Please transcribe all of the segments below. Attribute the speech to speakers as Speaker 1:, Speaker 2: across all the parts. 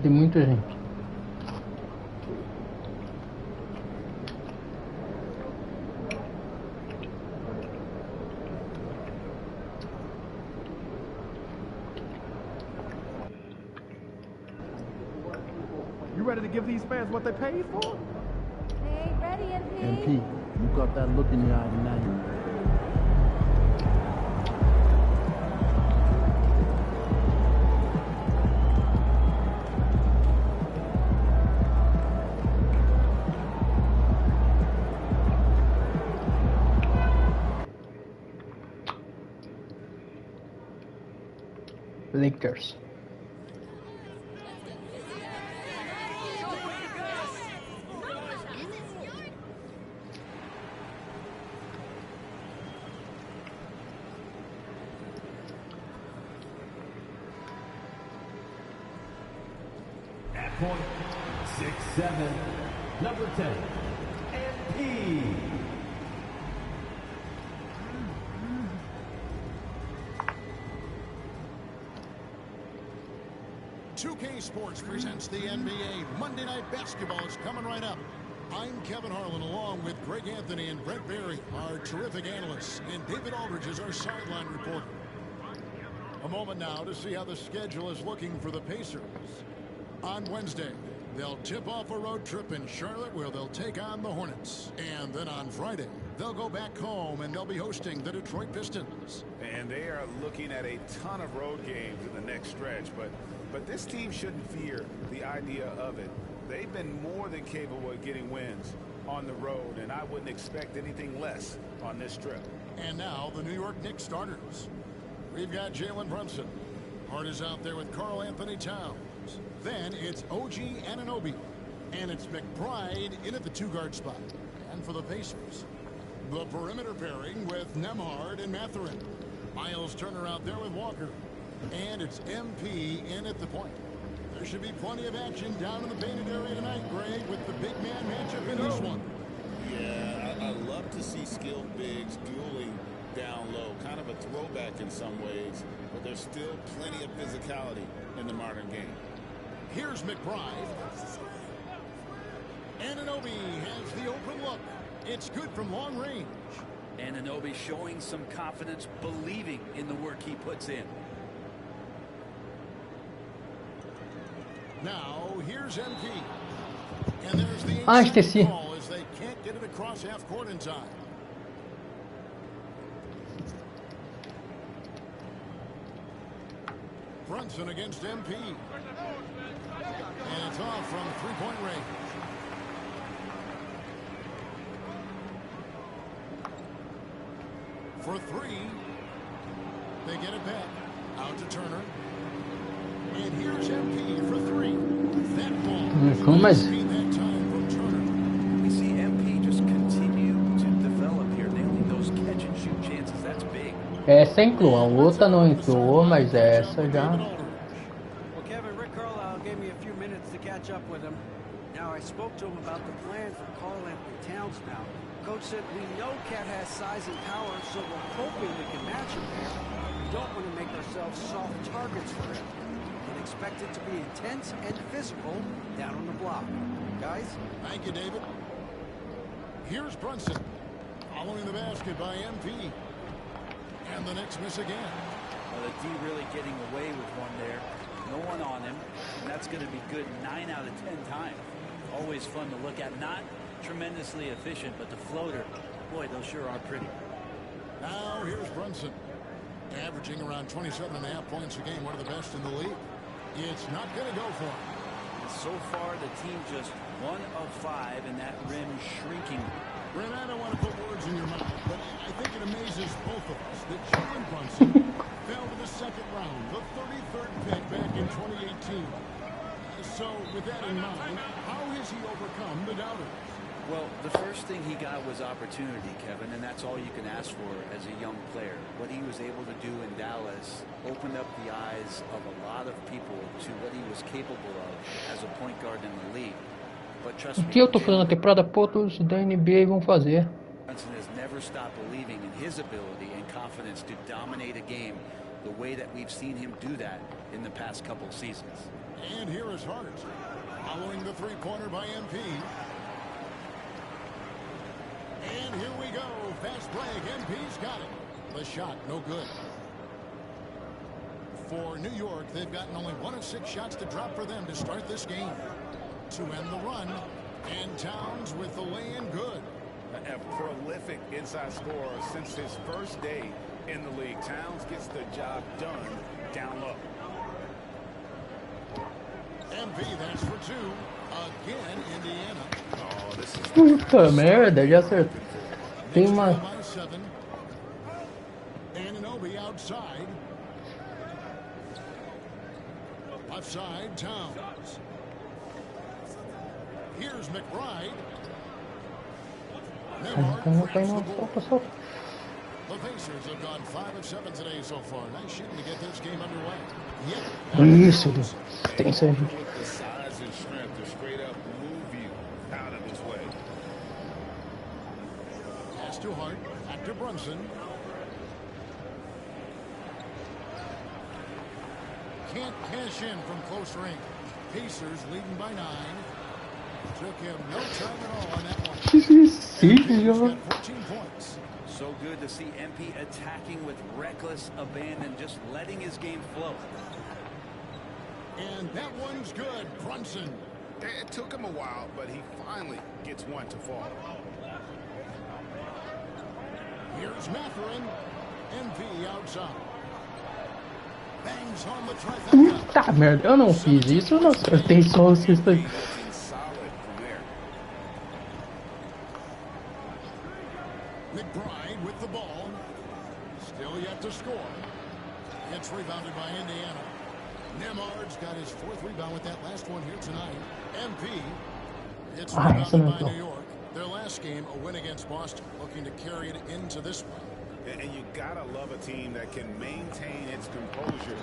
Speaker 1: Tem muita gente.
Speaker 2: You ready to give these fans what they paid for?
Speaker 3: They ain't ready, MP.
Speaker 4: MP, you got that look in your eye tonight.
Speaker 1: Lakers.
Speaker 5: At point 6'7", number 10, MP.
Speaker 6: 2K Sports presents the NBA. Monday Night Basketball is coming right up. I'm Kevin Harlan, along with Greg Anthony and Brent Barry, our terrific analysts, and David Aldridge is our sideline reporter. A moment now to see how the schedule is looking for the Pacers. On Wednesday, they'll tip off a road trip in Charlotte where they'll take on the Hornets. And then on Friday, they'll go back home and they'll be hosting the Detroit Pistons.
Speaker 7: And they are looking at a ton of road games in the next stretch, but this team shouldn't fear the idea of it. They've been more than capable of getting wins on the road, and I wouldn't expect anything less on this trip.
Speaker 6: And now the New York Knicks starters. We've got Jalen Brunson. Hart is out there with Karl Anthony Towns. Then it's OG Anunoby. And it's McBride in at the two-guard spot. And for the Pacers, the perimeter pairing with Nembhard and Mathurin. Miles Turner out there with Walker. And it's MP in at the point. There should be plenty of action down in the painted area tonight, Greg, with the big man matchup in this one.
Speaker 8: Yeah, I love to see skilled bigs dueling down low. Kind of a throwback in some ways, but there's still plenty of physicality in the modern game.
Speaker 6: Here's McBride. Anunoby has the open look. It's good from long range.
Speaker 9: Anunoby showing some confidence, believing in the work he puts in.
Speaker 6: Now, here's MP. And there's the
Speaker 1: esqueci.
Speaker 6: call as they can't get it across half court in time. Brunson against MP. And it's off from three-point range. For three. They get it back. Out to Turner. And here's MP for three. That ball.
Speaker 1: Como mais?
Speaker 6: That time from Turner.
Speaker 9: We see MP just continue to develop here, nailing those catch and shoot chances. That's big.
Speaker 1: Essa inclui, a outra não incluiu, mas essa já.
Speaker 10: Well, Kevin, Rick Carlisle gave me a few minutes to catch up with him. Now, I spoke to him about the plan for Karl Anthony Towns now. Coach said, we know Cat has size and power, so we're hoping we can match him there. We don't want to make ourselves soft targets for him. And expect it to be intense and physical down on the block. Guys?
Speaker 6: Thank you, David. Here's Brunson. Following the basket by MP. And the Knicks miss again.
Speaker 9: Well, the D really getting away with one there. No one on him. And that's going to be good 9 out of 10 times. Always fun to look at. Not tremendously efficient, but the floater, boy, those sure are pretty.
Speaker 6: Now here's Brunson. Averaging around 27.5 points a game, one of the best in the league. It's not going to go for him.
Speaker 9: So far, the team just 1 of 5, and that rim shrinking.
Speaker 6: Brent, I don't want to put words in your mouth, but I think it amazes both of us that Jalen Brunson fell to the second round, the 33rd pick back in 2018. So, with that in mind, how has he overcome the doubters?
Speaker 9: Well, the first thing he got was opportunity, Kevin, and that's all you can ask for as a young player. What he was able to do in Dallas opened up the eyes of a lot of people to what he was capable of as a point guard in the league. But trust me,
Speaker 1: O que eu tô fazendo na temporada, todos da NBA vão fazer.
Speaker 9: Brunson has never stopped believing in his ability and confidence to dominate a game the way that we've seen him do that in the past couple of seasons.
Speaker 6: And here is Hart, following the three-pointer by MP. And here we go. Fast break. MP's got it. The shot, no good. For New York, they've gotten only 1 of 6 shots to drop for them to start this game. To end the run, and Towns with the lay-in good.
Speaker 7: A prolific inside scorer since his first day in the league. Towns gets the job done down low.
Speaker 6: MP, that's for 2. Again, Indiana.
Speaker 7: Oh, this is
Speaker 1: Puta merda, já acertou. Tem uma...
Speaker 6: Anunoby outside. Left side, Towns. Here's McBride. Nembhard grabs the ball. The Pacers have gone 5 of 7 today so far. Nice shooting to get this game underway.
Speaker 1: Isso, tem isso aí.
Speaker 7: with the size and strength to straight up move you out of his way.
Speaker 6: Pass to Hart, back to Brunson. Can't cash in from close range. Pacers leading by 9. Took him no time at all on that one.
Speaker 1: He's
Speaker 6: got 14 points.
Speaker 9: So good to see MP attacking with reckless abandon, just letting his game flow.
Speaker 6: And that one's good. Brunson.
Speaker 7: It took him a while, but he finally gets one to fall.
Speaker 6: Here's Mathurin. MP outside. Bangs home the trifecta.
Speaker 1: Puta merda, eu não fiz isso, eu não acertei só o sexto.
Speaker 6: McBride with the ball. Still yet to score. It's rebounded by Indiana. Nembhard's got his 4th rebound with that last one here tonight. MP. It's rebounded by New York. Their last game, a win against Boston, looking to carry it into this one.
Speaker 7: And you gotta love a team that can maintain its composure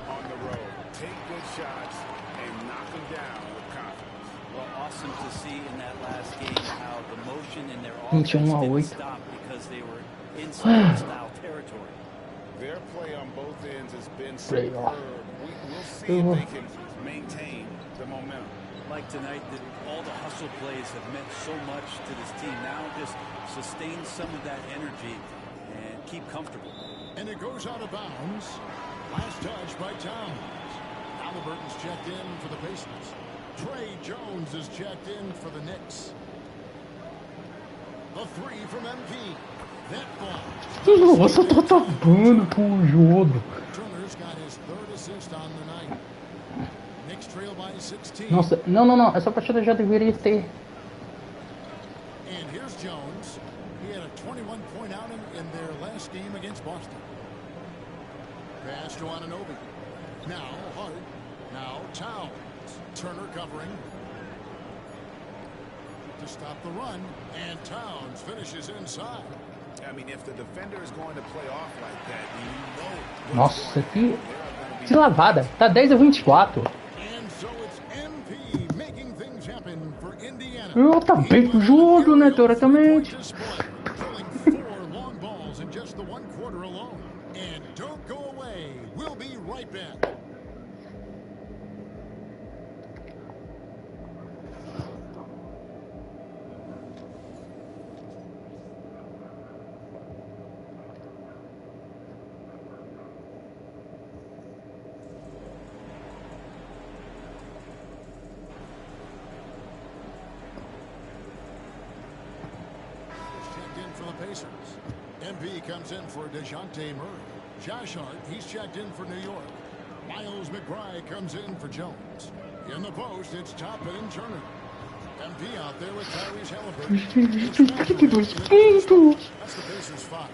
Speaker 7: on the road. Take good shots and knock them down with confidence.
Speaker 9: Well, awesome to see in that last game how the motion in their offense didn't stop because they were inside style territory.
Speaker 7: Their play on both ends has been superb. We'll see if they can maintain the momentum.
Speaker 9: Like tonight, all the hustle plays have meant so much to this team. Now just sustain some of that energy and keep comfortable.
Speaker 6: And it goes out of bounds. Last touch by Towns. Halliburton's checked in for the Pacers. Trey Jones is checked in for the Knicks. The 3 from MP. That ball.
Speaker 1: Nossa, tô tapando com o jogo.
Speaker 6: Turner's got his 3rd assist on the night. Knicks trail by 16.
Speaker 1: Nossa, não, essa partida já deveria ter.
Speaker 6: And here's Jones. He had a 21-point outing in their last game against Boston. Pass to Anunoby. Now Hart. Now Towns. Turner covering. To stop the run. And Towns finishes inside.
Speaker 7: I mean, if the defender is going to play off like that, you know.
Speaker 1: Nossa, que lavada. Tá 10-24.
Speaker 6: And so it's MP making things happen for Indiana.
Speaker 1: Eu tá bem pro jogo, né, teoricamente.
Speaker 6: Drilling 4 long balls in just the 1 quarter alone. And don't go away. We'll be right back. Pacers. MP comes in for DeJounte Murray. Josh Hart, he's checked in for New York. Miles McBride comes in for Jones. In the post, it's Toppin and Turner. MP out there with Tyrese Halliburton. That's the Pacers 5.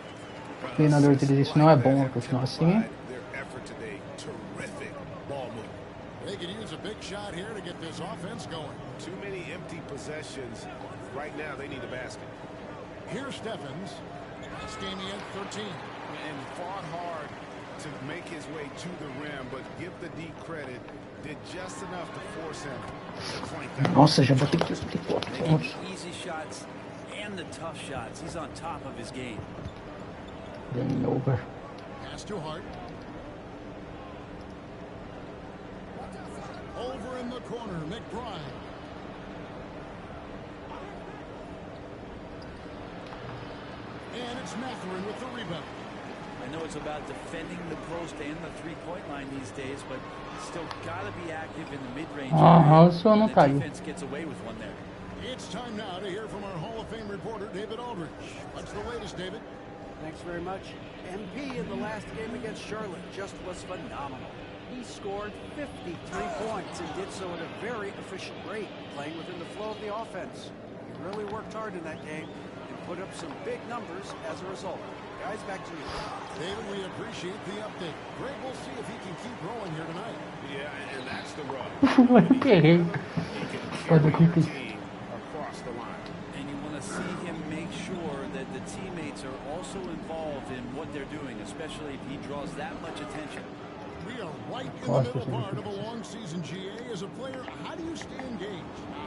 Speaker 1: O treinador deles isso não é bom continuar assim.
Speaker 6: They could use a big shot here to get this offense going.
Speaker 7: Too many empty possessions. Right now, they need a basket.
Speaker 6: Here's Stephens. Last game he had 13.
Speaker 7: And fought hard to make his way to the rim, but give the D credit. Did just enough to force him to clank that.
Speaker 1: Nossa, já botei 34 pontos.
Speaker 9: Easy shots and the tough shots. He's on top of his game.
Speaker 1: Game over.
Speaker 6: Pass to Hart. Over in the corner, McBride. And it's Mathurin with the rebound.
Speaker 9: I know it's about defending the post and the three-point line these days, but still got to be active in the mid-range.
Speaker 1: Só não
Speaker 9: The
Speaker 1: caiu.
Speaker 9: defense gets away with one there.
Speaker 6: It's time now to hear from our Hall of Fame reporter, David Aldridge. What's the latest, David?
Speaker 10: Thanks very much. MP in the last game against Charlotte just was phenomenal. He scored 53 points and did so at a very efficient rate, playing within the flow of the offense. He really worked hard in that game and put up some big numbers as a result. Guys, back to you.
Speaker 6: David, we appreciate the update. Greg, we'll see if he can keep rolling here tonight.
Speaker 7: Yeah, and that's the rub.
Speaker 1: Errei. Pode
Speaker 7: Carry your
Speaker 1: repetir.
Speaker 7: team across the line.
Speaker 9: And you want to see him make sure that the teammates are also involved in what they're doing, especially if he draws that much attention.
Speaker 6: We are right in the middle part of a long season, GA. As a player, how do you stay engaged?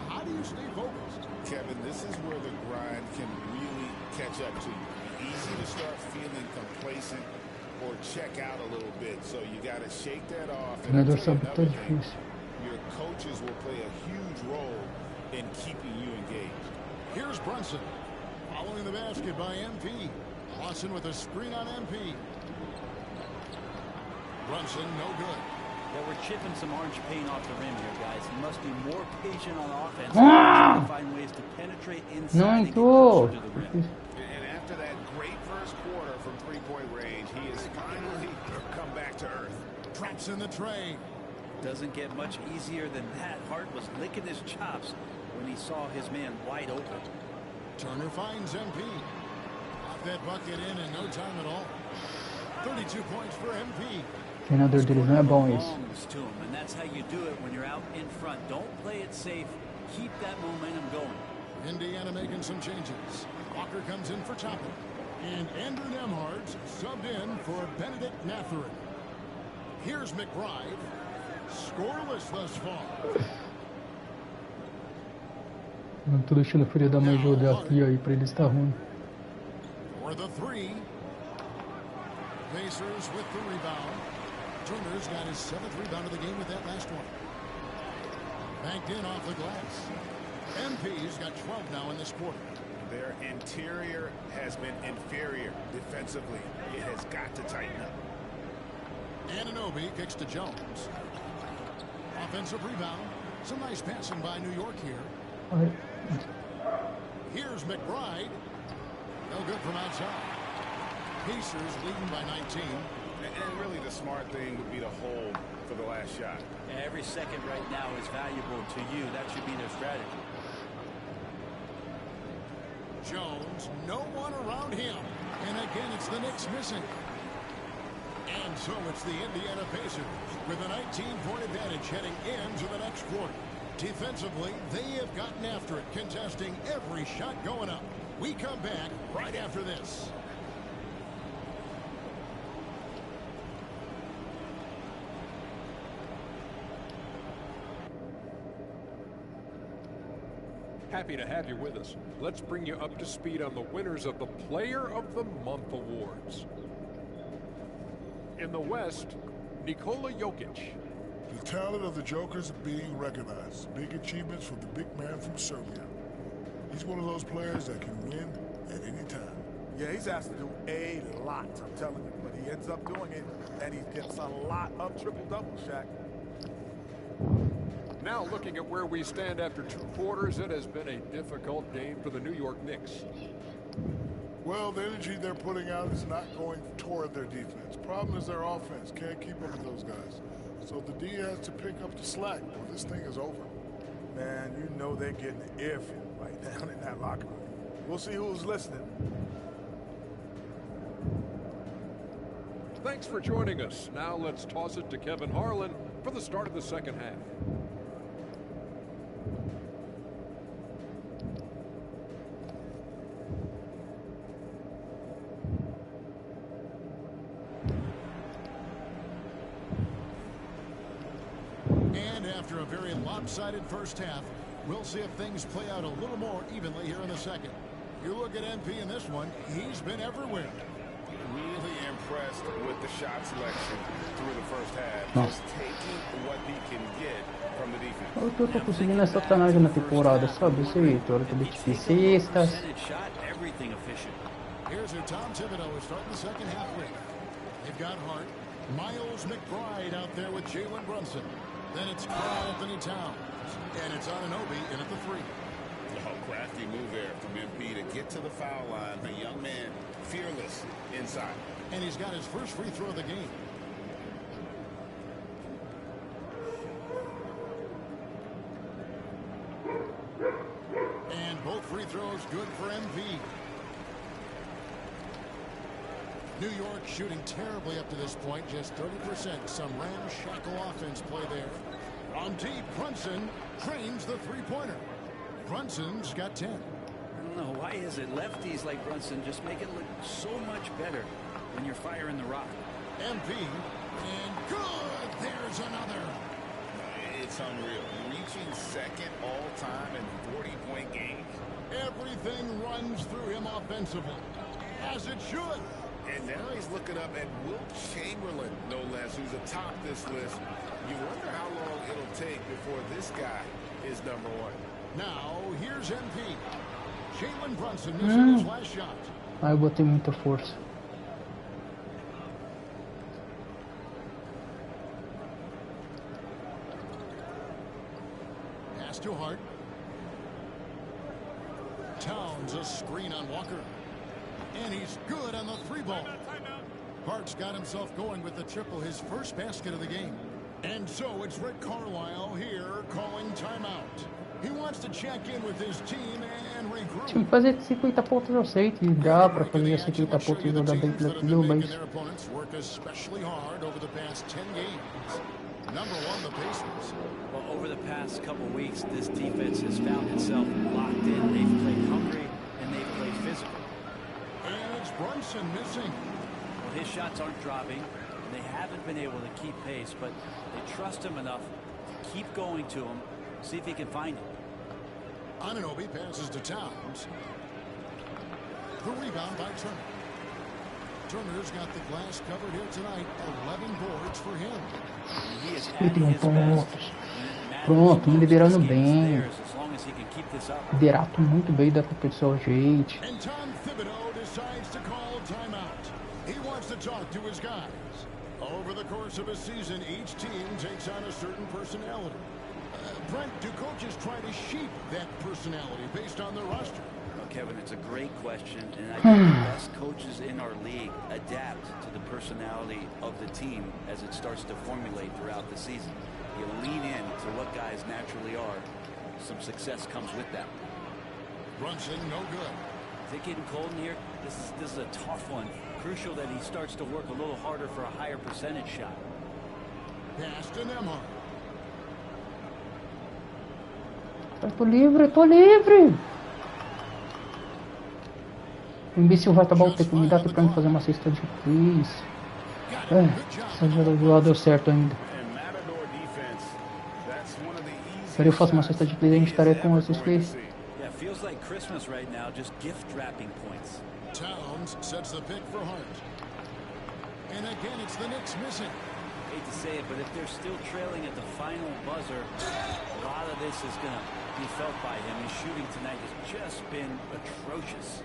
Speaker 6: How do you stay focused?
Speaker 8: Kevin, this is where the grind can really catch up to you. Easy to start feeling complacent or check out a little bit, so you got to shake that off. And I'll tell you another thing, your coaches will play a huge role in keeping you engaged.
Speaker 6: Here's Brunson. Following the basket by MP. Lawson with a screen on MP. Brunson, no good.
Speaker 9: Yeah, we're chipping some orange paint off the rim here, guys. He must be more patient on offense. Trying to find ways to penetrate inside
Speaker 1: Não
Speaker 9: and get
Speaker 1: entrou.
Speaker 9: closer to the rim.
Speaker 7: And after that great first quarter from three-point range, he has finally come back to earth.
Speaker 6: Traps in the tray.
Speaker 9: Doesn't get much easier than that. Hart was licking his chops when he saw his man wide open.
Speaker 6: Turner finds MP. Got that bucket in no time at all. 32 points for MP.
Speaker 1: O treinador deles não é bom isso.
Speaker 9: Belongs to him, and that's how you do it when you're out in front. Don't play it safe. Keep that momentum going.
Speaker 6: Indiana making some changes. Walker comes in for Toppin. And Andrew Nembhard subbed in for Benedict Mathurin. Here's McBride. Scoreless thus far.
Speaker 1: Não tô deixando o filho da mãe jogar aqui aí pra ele estar ruim.
Speaker 6: For the three. Pacers with the rebound. Turner's got his 7th rebound of the game with that last one. Banked in off the glass. MP's got 12 now in this quarter.
Speaker 7: Their interior has been inferior defensively. It has got to tighten up.
Speaker 6: Anunoby kicks to Jones. Offensive rebound. Some nice passing by New York here. Here's McBride. No good from outside. Pacers leading by 19.
Speaker 7: And really the smart thing would be to hold for the last shot.
Speaker 9: Every second right now is valuable to you. That should be their strategy.
Speaker 6: Jones, no one around him. And again, it's the Knicks missing. And so it's the Indiana Pacers with a 19-point advantage heading into the next quarter. Defensively, they have gotten after it, contesting every shot going up. We come back right after this.
Speaker 11: Happy to have you with us. Let's bring you up to speed on the winners of the Player of the Month awards. In the West, Nikola Jokic.
Speaker 12: The talent of the Jokers are being recognized. Big achievements from the big man from Serbia. He's one of those players that can win at any time.
Speaker 2: Yeah, he's asked to do a lot, I'm telling you, but he ends up doing it, and he gets a lot of triple-double, Shaq.
Speaker 11: Now looking at where we stand after 2 quarters, it has been a difficult game for the New York Knicks.
Speaker 12: Well, the energy they're putting out is not going toward their defense. Problem is their offense can't keep up with those guys. So the D has to pick up the slack or this thing is over.
Speaker 2: Man, you know they're getting the airfield right down in that locker room. We'll see who's listening.
Speaker 11: Thanks for joining us. Now let's toss it to Kevin Harlan for the start of the second half.
Speaker 6: And after a very lopsided first half, we'll see if things play out a little more evenly here in the second. You look at MP in this one, he's been everywhere.
Speaker 8: Really
Speaker 7: impressed with the shot selection through the first half.
Speaker 1: Nossa.
Speaker 7: Just taking what he can get from the defense.
Speaker 1: O que eu tô conseguindo é sacanagem na temporada, sabe? Esse vitória de cestas.
Speaker 6: Here's who Tom Thibodeau is starting the second half with. They've got Hart, Miles McBride out there with Jalen Brunson. Then it's Karl Anthony Towns, and it's Anunoby in at the 3.
Speaker 8: Oh, crafty move there from MP to get to the foul line. A young man, fearless inside.
Speaker 6: And he's got his first free throw of the game. And both free throws good for MP. New York shooting terribly up to this point, just 30%. Some ramshackle offense play there. On deep, Brunson drains the three-pointer. Brunson's got 10.
Speaker 9: I don't know, why is it lefties like Brunson just make it look so much better when you're firing the rock?
Speaker 6: MP, and good! There's another.
Speaker 8: It's unreal. Reaching second all-time in 40-point games.
Speaker 6: Everything runs through him offensively, as it should.
Speaker 8: And now he's looking up at Wilt Chamberlain, no less, who's atop this list. You wonder how long it'll take before this guy is #1.
Speaker 6: Now, here's MP. Jalen Brunson missing his last shot.
Speaker 1: Eu botei muita força.
Speaker 6: Pass to Hart. Towns a screen on Walker. And he's good on the 3-ball. Hart's got himself going with the triple, his first basket of the game. And so it's Rick Carlisle here calling timeout. He wants to check in with his team and regroup.
Speaker 1: Time fazer 50 pontos eu sei que dá pra fazer 50 pontos e jogar bem tranquilo, mas
Speaker 6: Their opponents work especially hard over the past 10 games. Number 1, the Pacers.
Speaker 9: Well, over the past couple weeks, this defense has found itself locked in. They've played hungry and they've played physical.
Speaker 6: And it's Brunson missing.
Speaker 9: Well, his shots aren't dropping. They haven't been able to keep pace, but they trust him enough to keep going to him, see if he can find it.
Speaker 6: Anunoby passes to Towns. The rebound by Turner. Turner's got the glass covered here tonight. 11 boards for him.
Speaker 9: He is at
Speaker 1: 51
Speaker 9: his best.
Speaker 1: pontos. Pronto, me liderando bem.
Speaker 9: As long as he can keep this up.
Speaker 1: Liderato muito bem, dá pra pessoal gente.
Speaker 6: And Tom Thibodeau decides to call timeout. He wants to talk to his guys. Over the course of a season, each team takes on a certain personality. Brent, do coaches try to shape that personality based on their roster?
Speaker 9: Well, Kevin, it's a great question, and I think the best coaches in our league adapt to the personality of the team as it starts to formulate throughout the season. You lean in to what guys naturally are. Some success comes with that.
Speaker 6: Brunson, no good.
Speaker 9: Is it getting cold in here? This is a tough one. Crucial that he starts to work a little harder for a higher percentage shot.
Speaker 6: Pass to Nembhard.
Speaker 1: Tô livre, tô livre! O imbecil vai acabar o tempo, me dá tempo pra mim fazer uma cesta de 3. Essa jogada deu certo ainda. Se eu faço uma cesta de 3, a gente estaria com esses 3.
Speaker 9: Yeah, feels like Christmas right now, just gift wrapping points.
Speaker 6: Towns sets the pick for Hart. And again, it's the Knicks missing.
Speaker 9: Hate to say it, but if they're still trailing at the final buzzer, a lot of this is going to be felt by him. His shooting tonight has just been atrocious.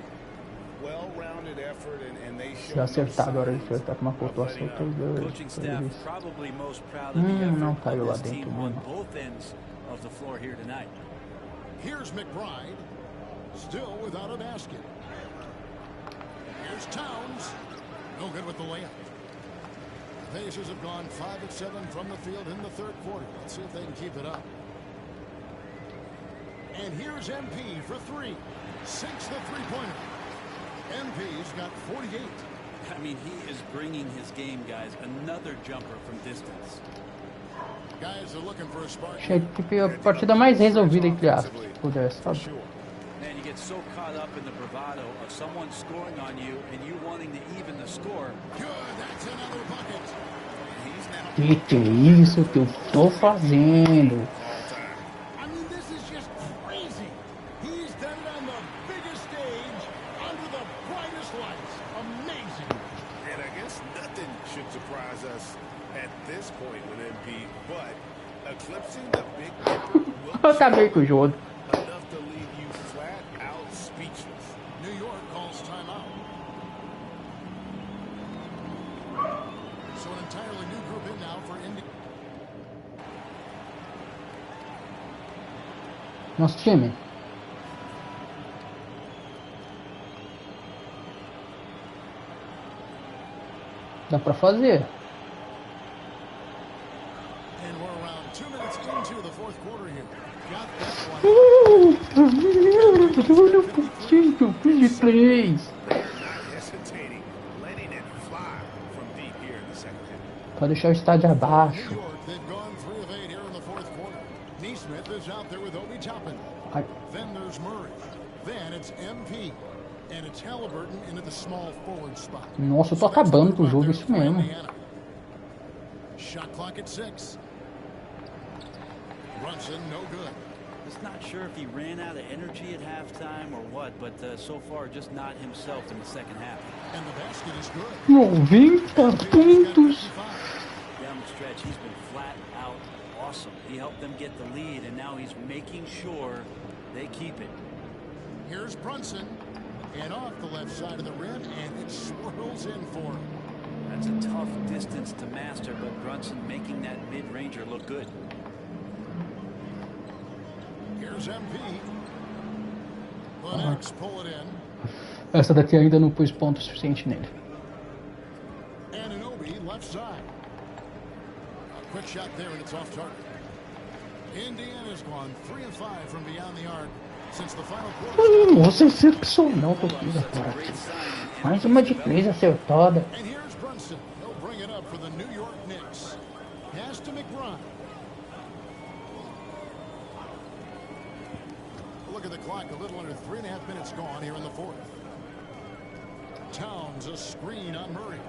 Speaker 8: Well-rounded effort, and they
Speaker 1: Se acertar agora, ele vai estar com uma pontuação toda.
Speaker 9: Coaching staff probably most proud of the
Speaker 1: Não
Speaker 9: effort
Speaker 1: caiu lá
Speaker 9: of this
Speaker 1: dentro,
Speaker 9: team on
Speaker 1: mano.
Speaker 9: both ends of the floor here tonight.
Speaker 6: Here's McBride, still without a basket. Here's Towns, no good with the layup. The Pacers have gone 5 of 7 from the field in the third quarter. Let's see if they can keep it up. And here's MP for 3. Sinks the three-pointer. MP's got 48.
Speaker 9: I mean, he is bringing his game, guys. Another jumper from distance.
Speaker 6: Guys are looking for a spark.
Speaker 1: Achei que a partida mais resolvida, entre aspas, se pudesse, sabe?
Speaker 9: Man, you get so caught up in the bravado of someone scoring on you and you wanting to even the score.
Speaker 6: Good, that's another bucket.
Speaker 1: Que é isso que eu tô fazendo?
Speaker 6: I mean, this is just crazy. He's done it on the biggest stage, under the brightest lights. Amazing.
Speaker 8: And I guess
Speaker 7: at this point with MP, but eclipsing the Big Dipper will
Speaker 1: Acabei com o jogo.
Speaker 7: enough to leave you flat out speechless.
Speaker 6: New York calls timeout. So an entirely new group in now for Indy.
Speaker 1: Nosso time. Dá pra fazer.
Speaker 6: And we're around 2 minutes into the fourth quarter here. Got
Speaker 7: Hesitating, letting it fly from deep here in the second half.
Speaker 1: Pode deixar o estádio abaixo.
Speaker 6: They've gone 3 of 8 here in the fourth quarter. Neesmith is out there with Obi Toppin. Then there's Murray. Then it's MP. And it's Halliburton into the small forward spot.
Speaker 1: Nossa, eu tô acabando com o jogo, isso mesmo.
Speaker 6: Shot clock at 6. Brunson, no good.
Speaker 9: Just not sure if he ran out of energy at halftime or what, but so far just not himself in the second half.
Speaker 6: And the basket is good.
Speaker 1: 90 pontos.
Speaker 9: Down the stretch, he's been flat out awesome. He helped them get the lead, and now he's making sure they keep it.
Speaker 6: Here's Brunson. And off the left side of the rim, and it swirls in for him.
Speaker 9: That's a tough distance to master, but Brunson making that mid-ranger look good.
Speaker 6: Here's MP. The Knicks pull it in.
Speaker 1: Essa daqui ainda não pus ponto suficiente nele.
Speaker 6: Anunoby left side. A quick shot there, and it's off target. Indiana's gone 3 of 5 from beyond the arc.
Speaker 1: Nossa, excepcional torcida, cara. Mais uma de 3 acertada.
Speaker 6: And here's Brunson. He'll bring it up for the New York Knicks. Pass to McBride. Look at the clock. A little under 3.5 minutes gone here in the fourth. Towns a screen on Murray.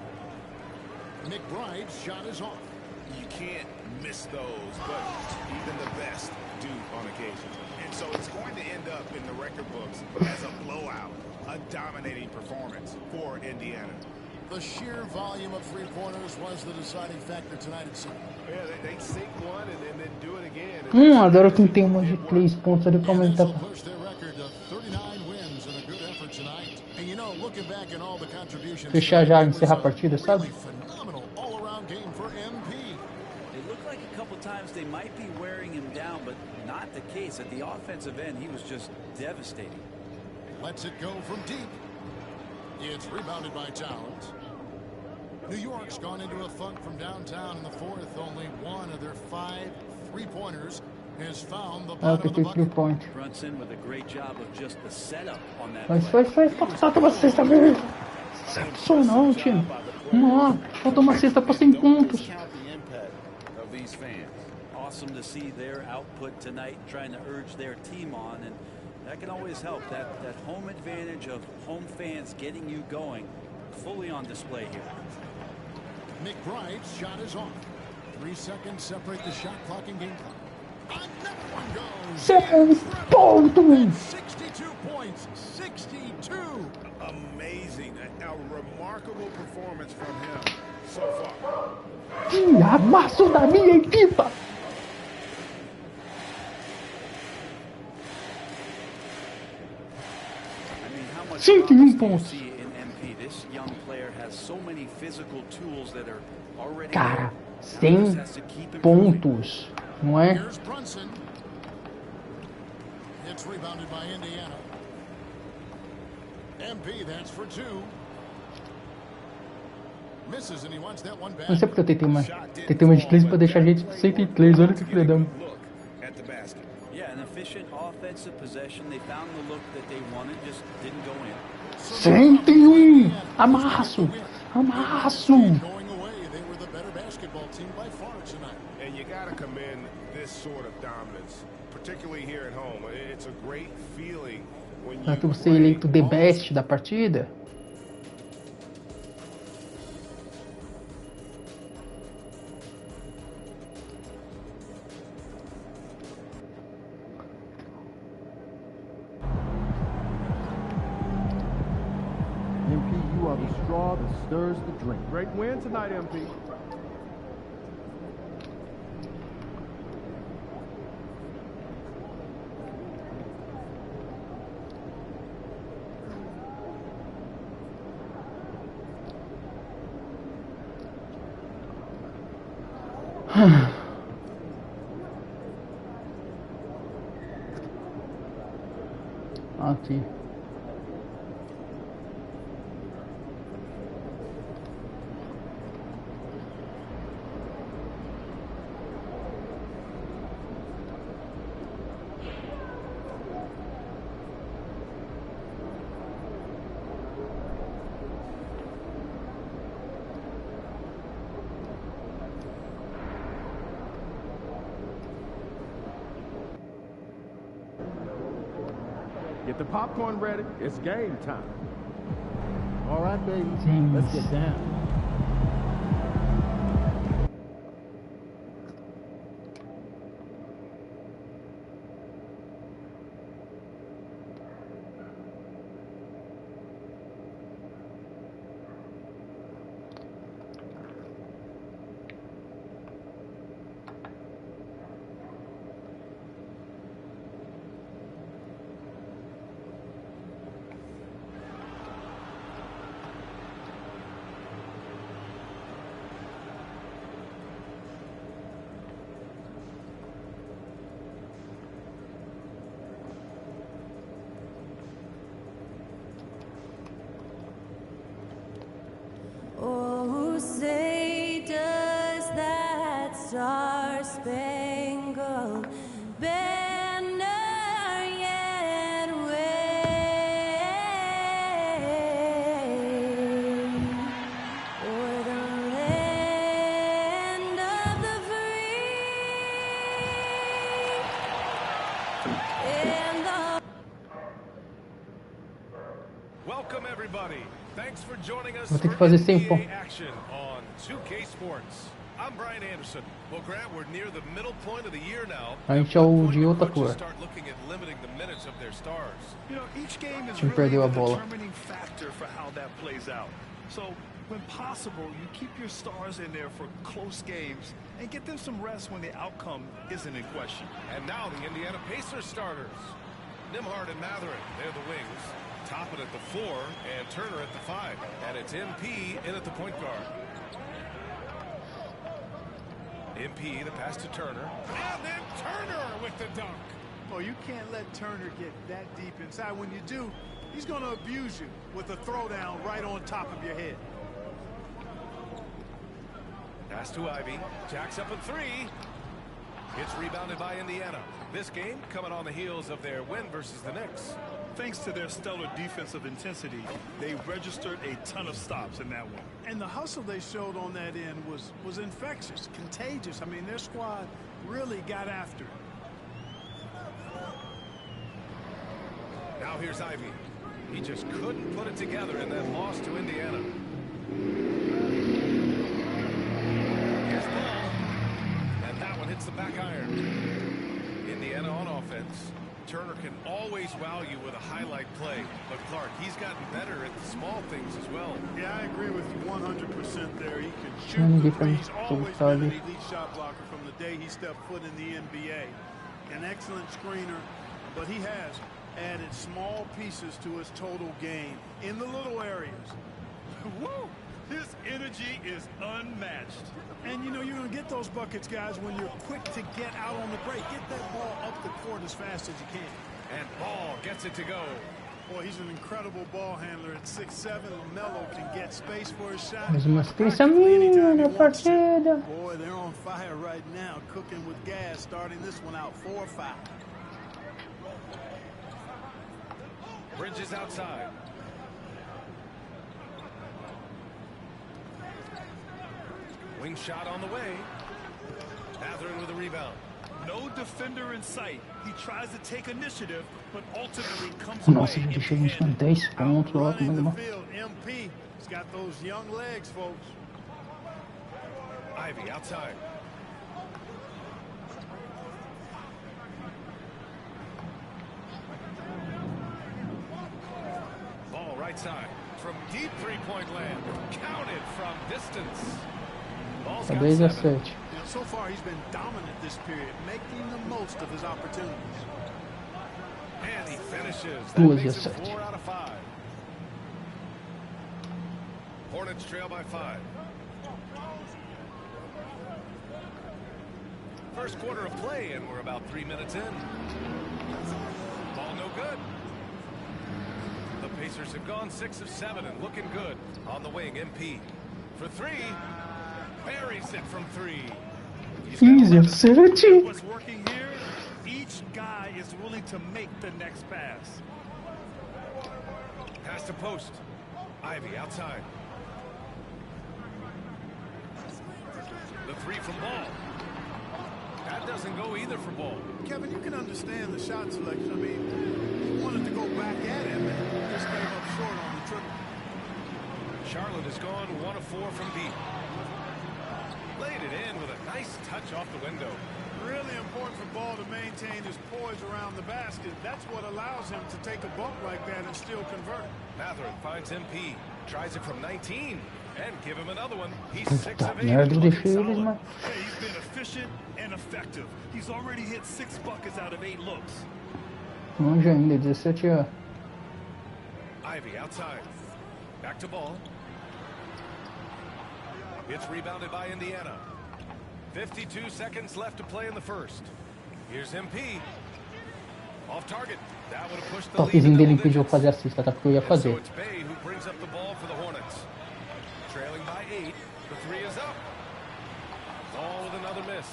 Speaker 6: McBride's shot is off.
Speaker 7: You can't miss those, but even the best do on occasion. And so it's going to end up in the record books as a blowout, a dominating performance for Indiana.
Speaker 6: The sheer volume of three-pointers was the deciding factor tonight at City.
Speaker 7: Yeah, they sink one and then do it again.
Speaker 1: Agora quem tem uma de 3 pontos ali pra aumentar. Fechar já, encerrar a partida, sabe?
Speaker 9: Times they might be wearing him down, but not the case. At the offensive end, he was just devastating.
Speaker 6: Lets it go from deep. It's rebounded by Towns. New York's gone into a funk from downtown in the fourth. Only one of their 5 three-pointers has found the bottom of the bucket.
Speaker 9: Brunson with a great job of just the setup on that.
Speaker 1: Falta uma cesta mesmo. Excepcional, time. Nossa, falta uma cesta pra 100 pontos.
Speaker 9: These fans. Awesome to see their output tonight, trying to urge their team on, and that can always help. That home advantage of home fans getting you going, fully on display here.
Speaker 6: McBride's shot is off. 3 seconds separate the shot clock and game clock. Another one goes.
Speaker 1: 7 pontos.
Speaker 6: 62 points. 62.
Speaker 7: Amazing, a remarkable performance from him so far.
Speaker 1: Amasso da minha equipa. Cinco pontos. Cara, 100 pontos, não é?
Speaker 6: It's rebounded by Indiana. MP, that's for 2. Misses and he wants that one back.
Speaker 1: Não sei porque eu tentei uma de 3 pra deixar a gente 103. Olha que fredão.
Speaker 9: Yeah, an efficient offensive possession. They found the look that they wanted, just didn't go in.
Speaker 1: 101. Amasso. Amasso.
Speaker 6: They were the better basketball team by far tonight.
Speaker 7: And you got to commend this sort of dominance, particularly here at home. It's a great feeling when you.
Speaker 1: Aqui você é eleito the best da partida.
Speaker 4: MP, you are the straw that stirs the drink.
Speaker 11: Great win tonight, MP.
Speaker 1: Aqui.
Speaker 4: Get the popcorn ready. It's game time. All right, baby.
Speaker 1: James.
Speaker 4: Let's get down.
Speaker 3: Oh, say does that star-spangled banner yet wave o'er the land of the free and the
Speaker 11: Welcome everybody. Thanks for joining us
Speaker 1: Vou ter que
Speaker 11: for
Speaker 1: fazer sem pão.
Speaker 11: NBA action on 2K Sports. I'm Brian Anderson. Well, Grant, we're near the middle point of the year now.
Speaker 1: A gente é o de outra cor.
Speaker 11: Start looking at limiting the minutes of their stars.
Speaker 13: You know, each game is
Speaker 1: Time
Speaker 13: really
Speaker 1: perdeu a
Speaker 13: the
Speaker 1: bola.
Speaker 13: determining factor for how that plays out. So, when possible, you keep your stars in there for close games and get them some rest when the outcome isn't in question.
Speaker 11: And now the Indiana Pacers starters. Nimhard and Matherin, they're the wings. Toppin at the 4 and Turner at the 5. And it's MP in at the point guard. MP, the pass to Turner. And then Turner with the dunk.
Speaker 2: Oh, you can't let Turner get that deep inside. When you do, he's going to abuse you with a throwdown right on top of your head.
Speaker 11: Pass to Ivy. Jacks up at 3. It's rebounded by Indiana. This game coming on the heels of their win versus the Knicks.
Speaker 13: Thanks to their stellar defensive intensity, they registered a ton of stops in that one.
Speaker 2: And the hustle they showed on that end was infectious, contagious. I mean, their squad really got after it.
Speaker 11: Now here's Ivy. He just couldn't put it together in that loss to Indiana. Here's Ball. And that one hits the back iron. Indiana on offense. Turner can always wow you with a highlight play, but Clark, he's gotten better at the small things as well.
Speaker 2: Yeah, I agree with you 100% there. He can shoot
Speaker 1: Many
Speaker 2: the
Speaker 1: different
Speaker 2: three. He's always been an elite shot blocker from the day he stepped foot in the NBA. An excellent screener, but he has added small pieces to his total game in the little areas.
Speaker 13: Woo! His energy is unmatched.
Speaker 2: And you know you're going to get those buckets, guys, when you're quick to get out on the break. Get that ball up the court as fast as you can.
Speaker 11: And Ball gets it to go.
Speaker 2: Boy, he's an incredible ball handler at 6'7". LaMelo can get space for his shot.
Speaker 1: Mais uma assistência minha na partida.
Speaker 2: Boy, they're on fire right now, cooking with gas, starting this one out 4-5.
Speaker 11: Bridges outside. Wing shot on the way. Matherin with a rebound.
Speaker 13: No defender in sight. He tries to take initiative, but ultimately comes
Speaker 1: Nossa,
Speaker 13: away
Speaker 1: já deixei a gente com 10 pontos. Olha como ele
Speaker 2: MP, he's got those young legs, folks.
Speaker 11: Ivy outside. Ball right side. From deep three-point land. Counted from distance. Ball's got 7.
Speaker 2: So far, he's been dominant this period, making the most of his opportunities.
Speaker 11: And he finishes. That
Speaker 1: 2
Speaker 11: makes
Speaker 1: e
Speaker 11: it
Speaker 1: 7.
Speaker 11: 4 out of 5. Hornets trail by 5. first quarter of play, and we're about 3 minutes in. Ball no good. The Pacers have gone 6 of 7 and looking good. On the wing, MP. For 3. Buries it from 3.
Speaker 1: Easy of 7.
Speaker 13: What's working here? Each guy is willing to make the next pass.
Speaker 11: Pass to post. Ivy outside. The 3 from Ball. That doesn't go either for Ball.
Speaker 2: Kevin, you can understand the shot selection. I mean, he wanted to go back at him and just came up short on the triple.
Speaker 11: Charlotte has gone 1 of 4 from deep. Laid it in with a nice touch off the window.
Speaker 2: Really important for Ball to maintain his poise around the basket. That's what allows him to take a bump like that and still convert.
Speaker 11: Mathurin finds MP. Tries it from 19. And give him another one. He's
Speaker 1: Puta
Speaker 11: 6 of 8.
Speaker 1: merda, eu deixei eles, mano.
Speaker 13: Hey, he's been efficient and effective. He's already hit 6 buckets out of 8 looks.
Speaker 1: Longe ainda, 17 anos.
Speaker 11: Ivy outside. Back to Ball. It's rebounded by Indiana. 52 seconds left to play in the first. Here's MP. Off target. That would have pushed the lead.
Speaker 1: Toquezinho dele impediu eu fazer a cesta, tá? Porque eu ia
Speaker 11: So
Speaker 1: fazer.
Speaker 11: it's Bay who brings up the ball for the Hornets. Trailing by 8. The 3 is up. All with another miss.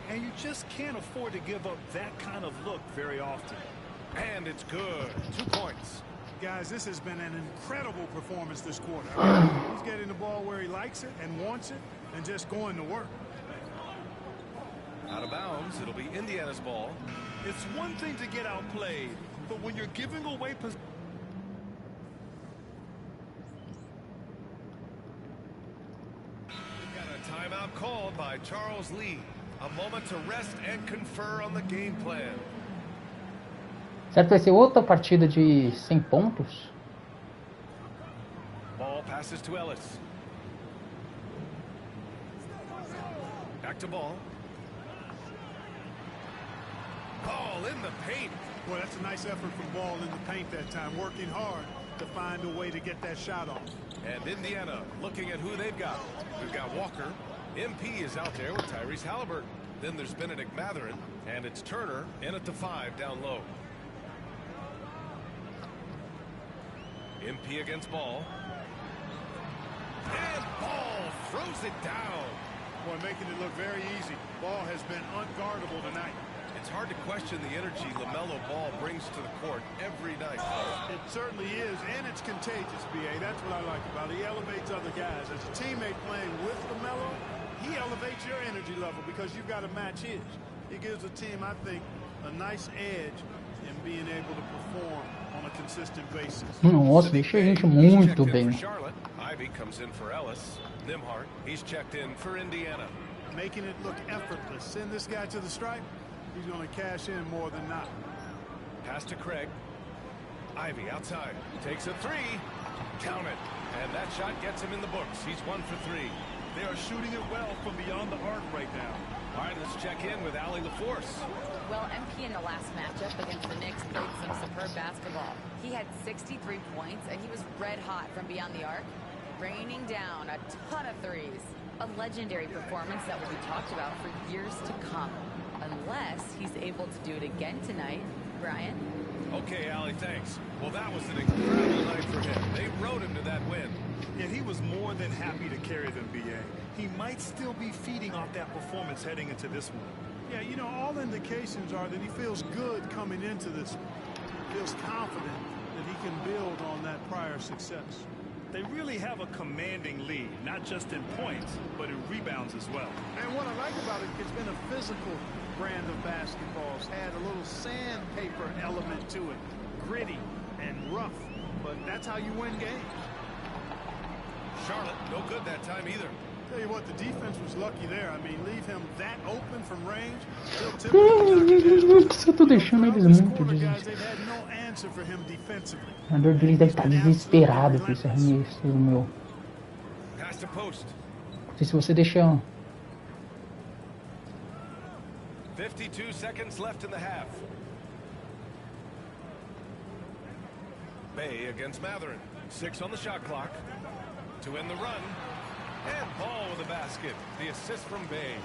Speaker 13: And you just can't afford to give up that kind of look very often.
Speaker 11: And it's good. 2 points.
Speaker 2: Guys, this has been an incredible performance this quarter. He's getting the ball where he likes it and wants it and just going to work.
Speaker 11: Out of bounds. It'll be Indiana's ball.
Speaker 13: It's one thing to get outplayed, but when you're giving away possession.
Speaker 11: Got a timeout called by Charles Lee. A moment to rest and confer on the game plan.
Speaker 1: Certo, vai ser outra partida de 100 pontos?
Speaker 11: Ball passes to Ellis. Back to Ball. Ball in the paint.
Speaker 2: Boy, that's a nice effort from Ball in the paint that time, working hard to find a way to get that shot off.
Speaker 11: And Indiana looking at who they've got. We've got Walker. MP is out there with Tyrese Halliburton. Then there's Benedict Mathurin. And it's Turner in at the 5 down low. MP against Ball. And Ball throws it down.
Speaker 2: Boy, making it look very easy. Ball has been unguardable tonight.
Speaker 11: It's hard to question the energy LaMelo Ball brings to the court every night.
Speaker 2: It certainly is, and it's contagious, B.A. That's what I like about it. He elevates other guys. As a teammate playing with LaMelo, he elevates your energy level because you've got to match his. He gives the team, I think, a nice edge in being able to perform on a consistent basis.
Speaker 1: Nossa, deixa a gente muito bem.
Speaker 11: Charlotte. Ivy comes in for Ellis. Nimhart, he's checked in for Indiana.
Speaker 2: Making it look effortless. Send this guy to the stripe. He's going to cash in more than not.
Speaker 11: Pass to Craig. Ivy outside. Takes a 3. Count it. And that shot gets him in the books. He's 1 for 3.
Speaker 13: They are shooting it well from beyond the arc right now.
Speaker 11: All right, let's check in with Allie LaForce.
Speaker 14: Well, MP in the last matchup against the Knicks played some superb basketball. He had 63 points, and he was red hot from beyond the arc, raining down a ton of threes. A legendary performance that will be talked about for years to come. Unless he's able to do it again tonight. Brian?
Speaker 11: Okay, Allie, thanks. Well, that was an incredible night for him. They rode him to that win.
Speaker 13: And he was more than happy to carry them, B.A. He might still be feeding off that performance heading into this one.
Speaker 2: Yeah, you know, all indications are that he feels good coming into this one. Feels confident that he can build on that prior success.
Speaker 13: They really have a commanding lead, not just in points, but in rebounds as well.
Speaker 2: And what I like about it, it's been a physical brand of basketball. It's had a little sandpaper element to it. Gritty and rough, but that's how you win games.
Speaker 11: Charlotte, no good that time either.
Speaker 2: Tell you what, the defense was lucky there. I mean, leave him that open from range. They'll typically
Speaker 1: Eu tô deixando eles muito
Speaker 2: guys, they've had no answer for him defensively.
Speaker 1: O jogador deles deve estar desesperado por esse arremesso meu.
Speaker 11: Pass to post.
Speaker 1: Não sei se você deixa.
Speaker 11: 52 seconds left in the half. Bay against Mathurin. 6 on the shot clock. To end the run. And Ball with a basket. The assist from Bay.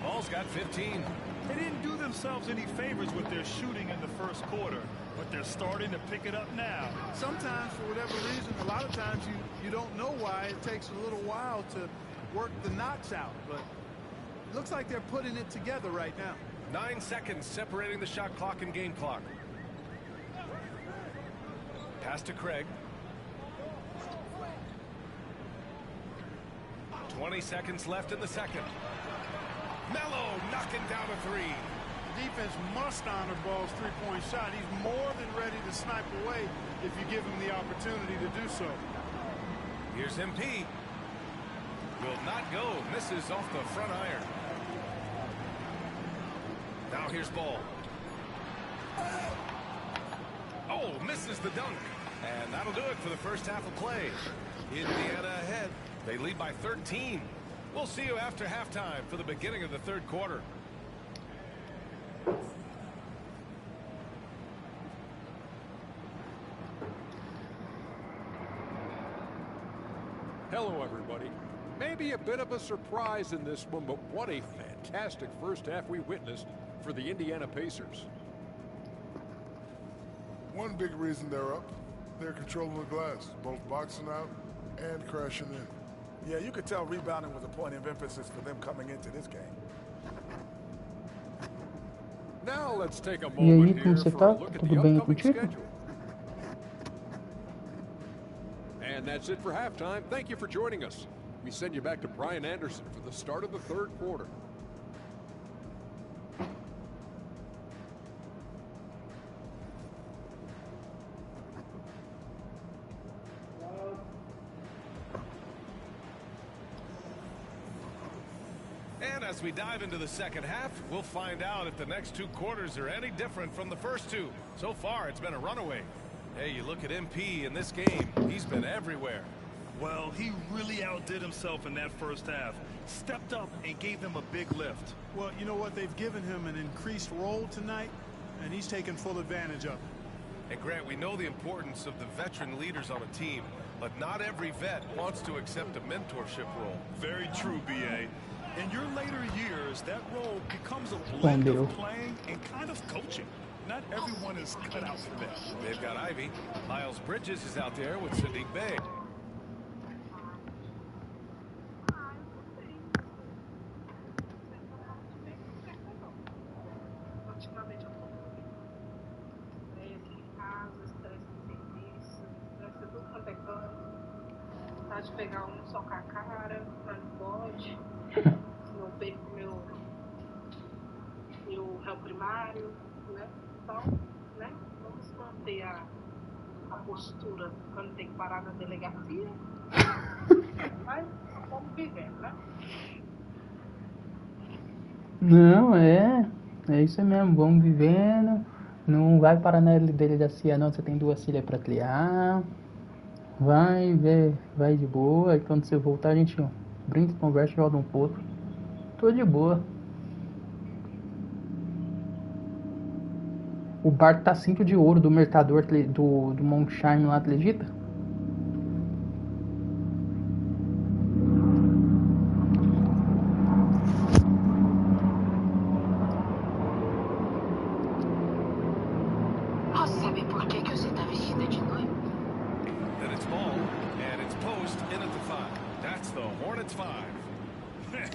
Speaker 11: Ball's got 15.
Speaker 13: They didn't do themselves any favors with their shooting in the first quarter, but they're starting to pick it up now.
Speaker 2: Sometimes, for whatever reason, a lot of times you don't know why. It takes a little while to work the knots out, but it looks like they're putting it together right now.
Speaker 11: 9 seconds separating the shot clock and game clock. Pass to Craig. 20 seconds left in the second. Melo knocking down a three.
Speaker 2: Defense must honor Ball's three-point shot. He's more than ready to snipe away if you give him the opportunity to do so.
Speaker 11: Here's MP. Will not go. Misses off the front iron. Now here's Ball. Oh, misses the dunk. And that'll do it for the first half of play. Indiana ahead. They lead by 13. We'll see you after halftime for the beginning of the third quarter.
Speaker 15: Hello, everybody. Maybe a bit of a surprise in this one, but what a fantastic first half we witnessed for the Indiana Pacers.
Speaker 12: One big reason they're up, they're controlling the glass, both boxing out and crashing in.
Speaker 16: Yeah, you could tell rebounding was a point of emphasis for them coming into this game.
Speaker 15: Now let's take a
Speaker 1: E aí,
Speaker 15: moment
Speaker 1: como
Speaker 15: here
Speaker 1: você
Speaker 15: for
Speaker 1: tá?
Speaker 15: a look at
Speaker 1: Tudo
Speaker 15: the
Speaker 1: bem
Speaker 15: upcoming
Speaker 1: contigo?
Speaker 15: schedule. And that's it for halftime. Thank you for joining us. We send you back to Brian Anderson for the start of the third quarter.
Speaker 11: And as we dive into the second half, we'll find out if the next two quarters are any different from the first two. So far, it's been a runaway. Hey, you look at MP in this game, he's been everywhere.
Speaker 13: Well, he really outdid himself in that first half. Stepped up and gave them a big lift.
Speaker 2: Well, you know what? They've given him an increased role tonight, and he's taken full advantage of it.
Speaker 11: And Grant, we know the importance of the veteran leaders on a team, but not every vet wants to accept a mentorship role.
Speaker 13: Very true, B.A. In your later years, that role becomes a blend of playing and kind of coaching. Not everyone is cut out for that.
Speaker 11: They've got Ivy. Miles Bridges is out there with Sadiq Bey.
Speaker 17: De pegar só com a cara, mas não pode. Não perco meu réu primário, né? Então, né? Vamos manter a postura quando tem que parar na delegacia. Mas vamos vivendo, né?
Speaker 1: Não, é isso mesmo, vamos vivendo. Não vai parar na delegacia não, você tem 2 filhas pra criar. Vai de boa, aí quando você voltar a gente brinca, conversa, joga um pouco. Tô de boa. O bar tá cinto de ouro do mercador do Monshine lá, acredita?
Speaker 17: Sabe por que você tá vestida de noiva?
Speaker 11: Then it's Ball, and it's post in at the 5. That's the Hornets 5.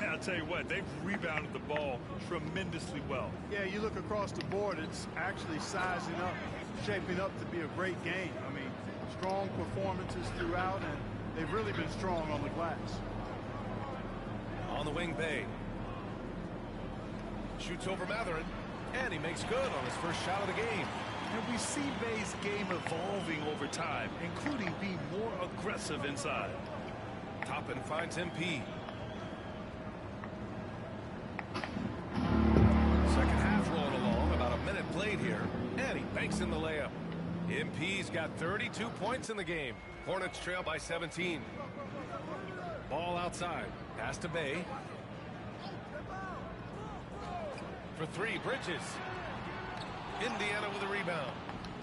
Speaker 13: I'll tell you what, they've rebounded the ball tremendously well.
Speaker 2: Yeah, you look across the board, it's actually sizing up, shaping up to be a great game. I mean, strong performances throughout, and they've really been strong on the glass.
Speaker 11: On the wing, Bey. Shoots over Matherin, and he makes good on his first shot of the game.
Speaker 13: And we see Bey's game evolving over time, including being more aggressive inside.
Speaker 11: Toppin finds MP. Second half rolling along, about a minute played here, and he banks in the layup. MP's got 32 points in the game. Hornets trail by 17. Ball outside. Pass to Bey. For 3, Bridges. Indiana with a rebound.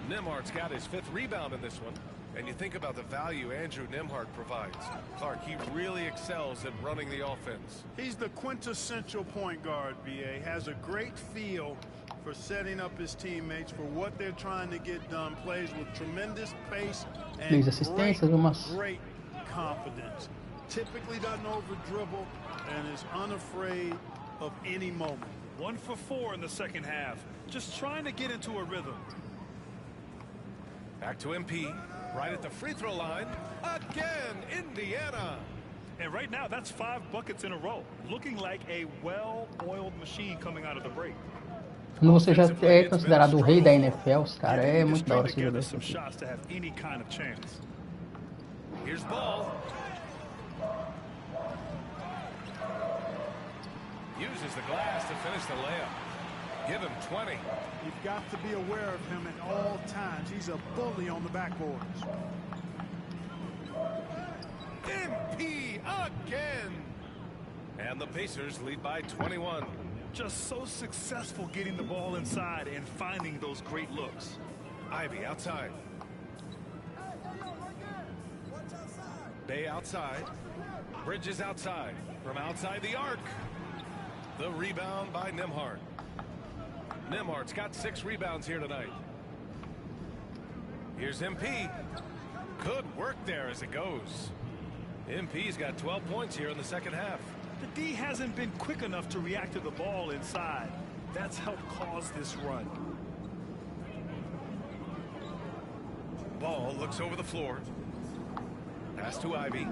Speaker 11: Nembhard's got his 5th rebound in this one. And you think about the value Andrew Nembhard provides. Clark, he really excels at running the offense.
Speaker 2: He's the quintessential point guard, BA. Has a great feel for setting up his teammates for what they're trying to get done. Plays with tremendous pace and great confidence. Typically doesn't over dribble and is unafraid of any moment.
Speaker 13: 1 for 4 in the second half. Just trying to get into a rhythm.
Speaker 11: Back to MP. Right at the free throw line. Again, Indiana.
Speaker 13: And right now, that's 5 buckets in a row. Looking like a well-oiled machine coming out of the break.
Speaker 1: Quando você já é considerado o rei da NFL, cara, é muito da hora esse jogador.
Speaker 13: Some shots to have any kind of chance.
Speaker 11: Here's ball. Uses the glass to finish the layup. Give him 20.
Speaker 2: You've got to be aware of him at all times. He's a bully on the backboards.
Speaker 11: MP again. And the Pacers lead by 21.
Speaker 13: Just so successful getting the ball inside and finding those great looks.
Speaker 11: Ivy outside. Bay outside. Bridges outside. From outside the arc. The rebound by Nembhard. Nembhard's got 6 rebounds here tonight. Here's MP. Good work there as it goes. MP's got 12 points here in the second half.
Speaker 13: The D hasn't been quick enough to react to the ball inside. That's helped cause this run.
Speaker 11: Ball looks over the floor. Pass to Ivy.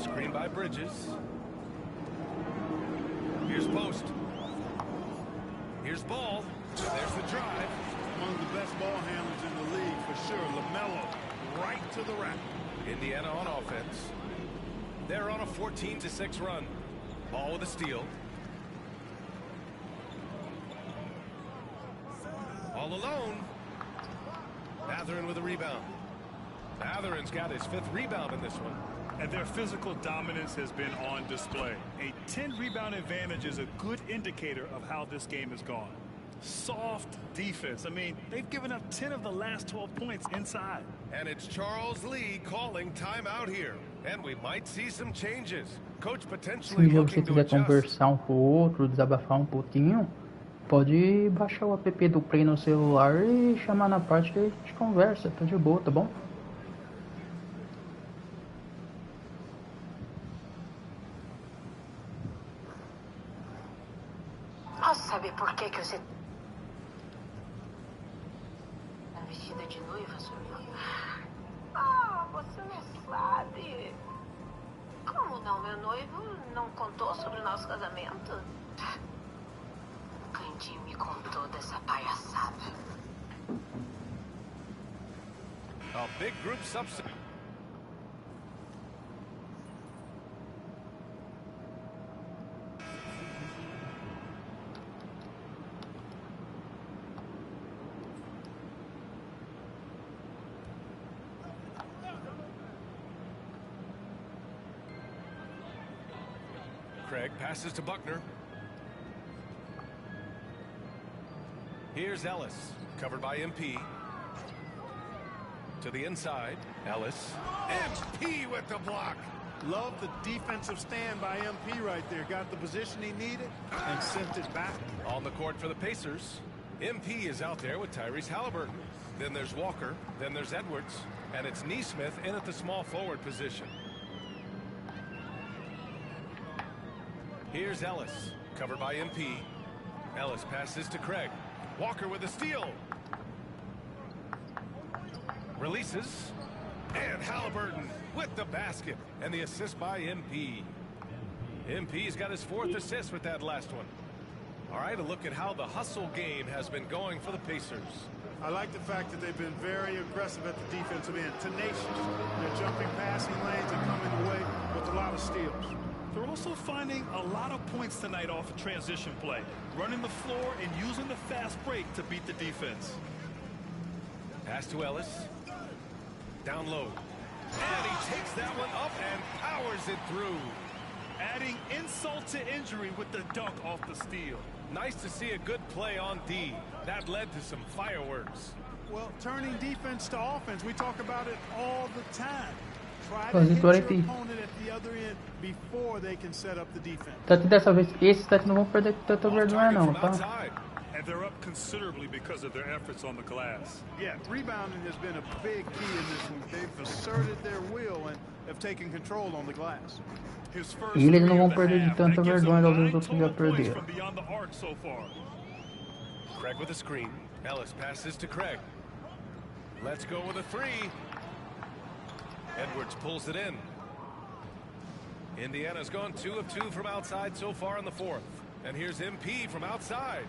Speaker 11: Screen by Bridges. Here's post. Here's ball. There's the drive.
Speaker 2: Among the best ball handlers in the league for sure. LaMelo right to the rack.
Speaker 11: Indiana on offense. They're on a 14-6 run. Ball with a steal. All alone. Mathurin with a rebound. Mathurin's got his 5th rebound in this one.
Speaker 13: And their physical dominance has been on display. A 10-rebound advantage is a good indicator of how this game has gone. Soft defense. I mean, they've given up 10 of the last 12 points inside.
Speaker 11: And it's Charles Lee calling timeout here. And we might see some changes. Coach potentially
Speaker 1: Se
Speaker 11: looking
Speaker 1: você
Speaker 11: to
Speaker 1: quiser
Speaker 11: adjust.
Speaker 1: conversar com o outro, desabafar pouquinho, pode baixar o app do Play no celular e chamar na parte que a gente conversa. Tá de boa, tá bom?
Speaker 18: Posso saber por que você tá vestida de noiva, Sonia? Ah, você não sabe. Como não? Meu noivo não contou sobre o nosso casamento? Candy me contou dessa palhaçada.
Speaker 11: A big group substitute. Craig passes to Buckner. Here's Ellis, covered by MP. To the inside, Ellis. MP with the block.
Speaker 2: Love the defensive stand by MP right there. Got the position he needed and sent it back.
Speaker 11: On the court for the Pacers. MP is out there with Tyrese Halliburton. Then there's Walker. Then there's Edwards. And it's Nesmith in at the small forward position. Here's Ellis, covered by MP. Ellis passes to Craig. Walker with a steal. Releases. And Halliburton with the basket. And the assist by MP. MP's got his 4th assist with that last one. All right, a look at how the hustle game has been going for the Pacers.
Speaker 2: I like the fact that they've been very aggressive at the defensive end. Tenacious. They're jumping passing lanes and coming away with a lot of steals.
Speaker 13: They're also finding a lot of points tonight off of transition play, running the floor and using the fast break to beat the defense.
Speaker 11: Pass to Ellis. Down low. And he takes that one up and powers it through.
Speaker 13: Adding insult to injury with the dunk off the steal.
Speaker 11: Nice to see a good play on D. That led to some fireworks.
Speaker 2: Well, turning defense to offense, we talk about it all the time. Try to
Speaker 1: Fazer
Speaker 2: hit your
Speaker 1: aqui.
Speaker 2: opponent at the other end before they can set up the defense.
Speaker 1: Só que dessa vez esses daqui não vão perder tanta vergonha não, tá?
Speaker 13: And they're up considerably because of their efforts on the glass.
Speaker 2: Yeah, rebounding has been a big key in this one. They've asserted their will and have taken control on the glass.
Speaker 1: E eles não vão perder de tanta vergonha igual os outros já perderam.
Speaker 11: Craig with a screen. Ellis passes to Craig. Let's go with a three. Edwards pulls it in. Indiana's gone 2 of 2 from outside so far in the fourth. And here's MP from outside.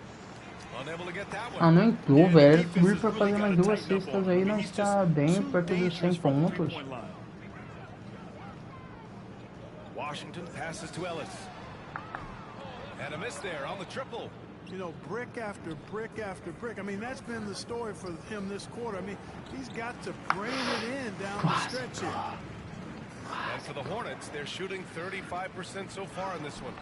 Speaker 11: Unable to get that one.
Speaker 1: Ah, não entrou, velho. Por fazer mais 2 cestas aí, não está bem perto dos 100 pontos.
Speaker 11: Washington passes to Ellis. And a miss there on the triple.
Speaker 2: You know, brick after brick after brick. I mean, that's been the story for him this quarter. I mean, he's got to bring it in down the stretch here.
Speaker 11: And for the Hornets, they're shooting 35% so far in this one.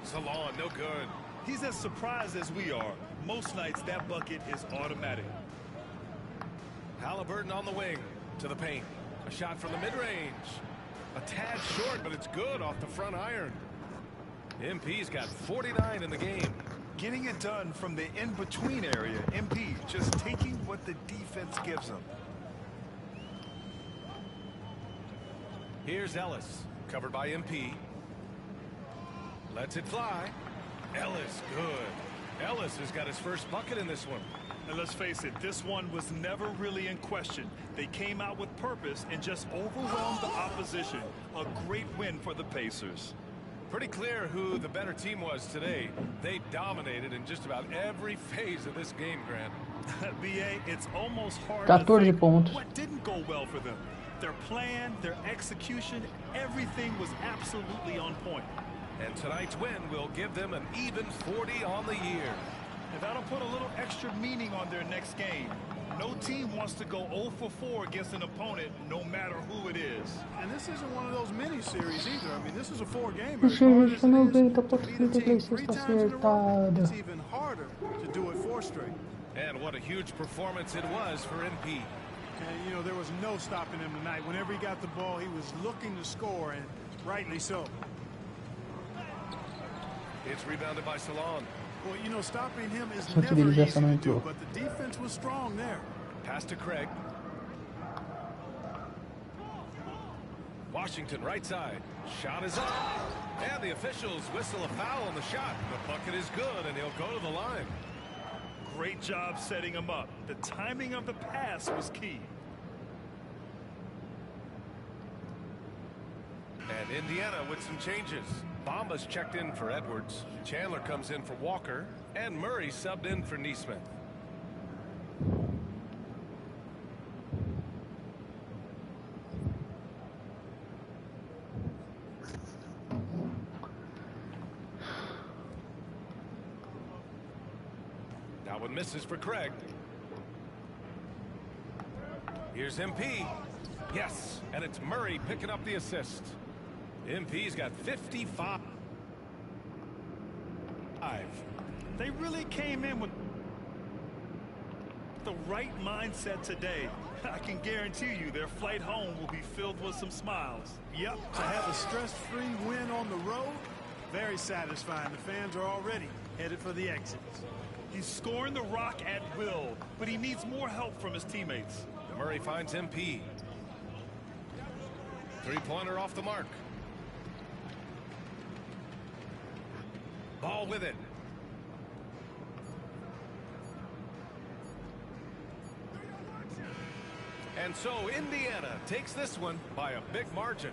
Speaker 11: Salon, no good.
Speaker 13: He's as surprised as we are. Most nights, that bucket is automatic.
Speaker 11: Halliburton on the wing to the paint. A shot from the mid-range. A tad short, but it's good off the front iron. MP's got 49 in the game.
Speaker 13: Getting it done from the in-between area. MP just taking what the defense gives him.
Speaker 11: Here's Ellis, covered by MP. Lets it fly. Ellis, good. Ellis has got his first bucket in this one.
Speaker 13: And let's face it, this one was never really in question. They came out with purpose and just overwhelmed the opposition. A great win for the Pacers.
Speaker 11: Pretty clear who the better team was today. They dominated in just about every phase of this game, Grant.
Speaker 13: BA, it's almost hard
Speaker 1: 14
Speaker 13: to think
Speaker 1: pontos.
Speaker 13: what didn't go well for them. Their plan, their execution, everything was absolutely on point.
Speaker 11: And tonight's win will give them an even 40 on the year.
Speaker 13: And that'll put a little extra meaning on their next game. No team wants to go 0 for 4 against an opponent, no matter who it is.
Speaker 2: And this isn't one of those mini-series either. I mean, this is a 4-gamer.
Speaker 1: Deixa 90.33 sexta acertada.
Speaker 2: It's even harder to do it 4 straight.
Speaker 11: And what a huge performance it was for MP.
Speaker 2: And, you know, there was no stopping him tonight. Whenever he got the ball, he was looking to score, and rightly so.
Speaker 11: It's rebounded by Salon.
Speaker 2: Well, you know, stopping him is
Speaker 1: Só que
Speaker 2: never
Speaker 1: ele já
Speaker 2: easy
Speaker 1: não
Speaker 2: to do,
Speaker 1: entrou.
Speaker 2: but the defense was strong there.
Speaker 11: Pass to Craig. Washington right side. Shot is up. And the officials whistle a foul on the shot. The bucket is good, and he'll go to the line.
Speaker 13: Great job setting him up. The timing of the pass was key.
Speaker 11: And Indiana with some changes. Bamba's checked in for Edwards. Chandler comes in for Walker. And Murray subbed in for Neesmith. That one misses for Craig. Here's MP. Yes, and it's Murray picking up the assist. MP's got 55.
Speaker 13: They really came in with the right mindset today. I can guarantee you their flight home will be filled with some smiles.
Speaker 2: Yep, to have a stress-free win on the road, very satisfying. The fans are already headed for the exits.
Speaker 13: He's scoring the rock at will, but he needs more help from his teammates.
Speaker 11: Murray finds MP. Three-pointer off the mark. Ball with it. And so Indiana takes this one by a big margin.